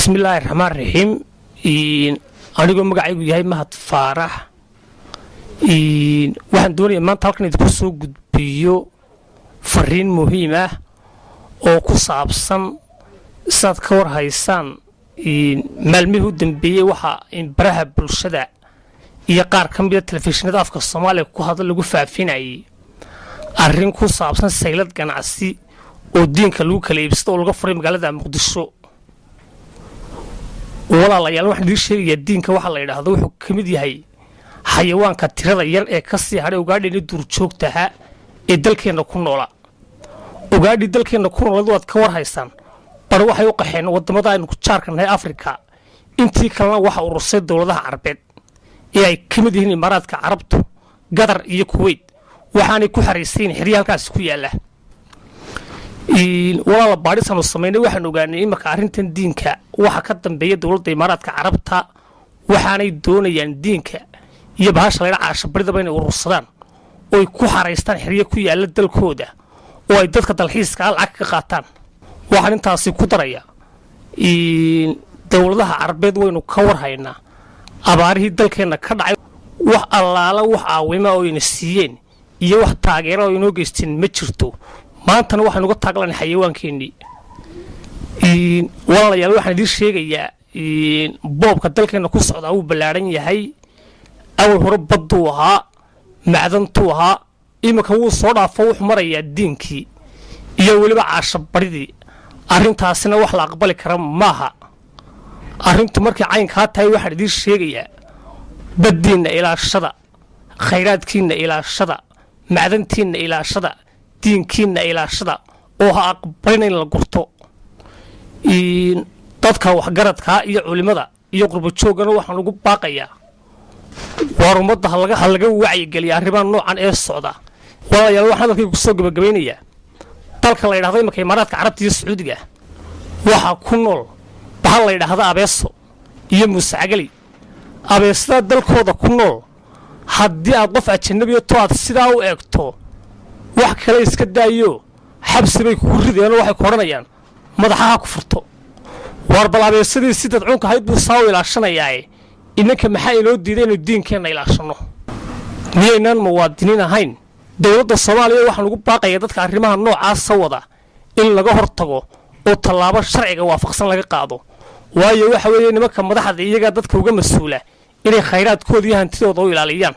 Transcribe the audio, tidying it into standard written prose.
Bismillahirrahmanirrahiim. Anigu magacaygu yahay Mahad Faarax. Waxaan doonayaa maanta halkan idinku soo gudbiyo fariin muhiim ah oo ku saabsan saad ka war haysaan maalmihii u dambeeyay waxa baraha bulshada iyo qaar ka mid ah telefishinada afka Soomaaliya ku hadal lagu faafinayay arrin ku saabsan saylad ganacsi oo diinka lagu kala iibsado oo laga furay magaalada Muqdisho. walaalayaal waxaan idin sheegayaa diinka waxa la yiraahdo wuxuu ka mid yahay xayawaanka tirada yar ee ka sii haray ugaadhina duurjoogtaha ee dalkeena ku noola. ugaadhi dalkeena ku noolad waad ka war haysaan bar waxay u qaxeen wadamada aynu ku jaarkanahay Afrika intii kalena waxa urusay dawladaha Carabeed ee ay ka mid yihiin Imaaraadka Carabtu, Qatar iyo Kuwait waxaanay ku xariiseen xiriir halkaas ku yaala. walaal baadhisan sameeyay waxaan ogaanay imika arrintan diinka waxa ka dambeeya dawladda Imaaraadka Carabta waxaanay doonayaan diinka iyo bahasha la caasho baridaba inay urursadaan oo ay ku xariistaan xiriir ku yaala dalkooda oo ay dadka dalxiiska lacag ka qaataan. waxaan intaasi ku daraya dawladaha Carabeed waynu ka war haynaa abaarihii dalkeena ka dhacay wax allaala wax aawima oo inay siiyeen iyo wax taageero oo inoo geysteen ma jirto. maantana waxaan uga taaglanay xayawaankeenii. walaalayaal waxaan idin sheegayaa boobka dalkeena ku socda uu ballaaran yahay. awal hore baddu ahaa macdantu ahaa imika wuu soo dhaafo wuxuu marayaa diinkii iyo weliba caasho baridii. arrintaasina wax la aqbali kara maaha. arrintu markii caynkaa tahay waxaan idin sheegayaa baddiinna ilaashada, khayraadkiinna ilaashada, macdantiinna ilaashada, diinkiina ilaashada oo ha aqbalin in la gurto. dadka waxgaradka iyo culimada iyo qurbo joogana waxaan ugu baaqayaa war ummadda laga wacyi geliya arrimaha noocan ee socda. walaalayaal waxaan halkii ku soo gabagabeynayaa dalka la yiraahdo imika Imaaraadka Carabta iyo Sacuudiga waxa ku nool bahal la yiraahdo abeeso iyo musacagali. abeesada dalkooda ku nool haddii aad qof ajnabi ah tood sidaa u eegto wax kale iska daayo xabsi bay ku rideen waxay koranayaan madaxaha ku furto. war balaabeesadii sidad cunka hayd buu saaw ilaashanayaa inanka maxaa inoo diiday inuu diinkeena ilaashano miyaynan muwaadiniin ahayn. dawladda Soomaaliya waxaan ugu baaqayaa dadka arrimaha noocaas wada in laga hortago oo tallaabo sharciga waafaqsan laga qaado. waayo waxa weeye nimanka madaxda iyaga dadka uga mas'uula inay khayraadkooda iyo hantidooda u ilaaliyaan.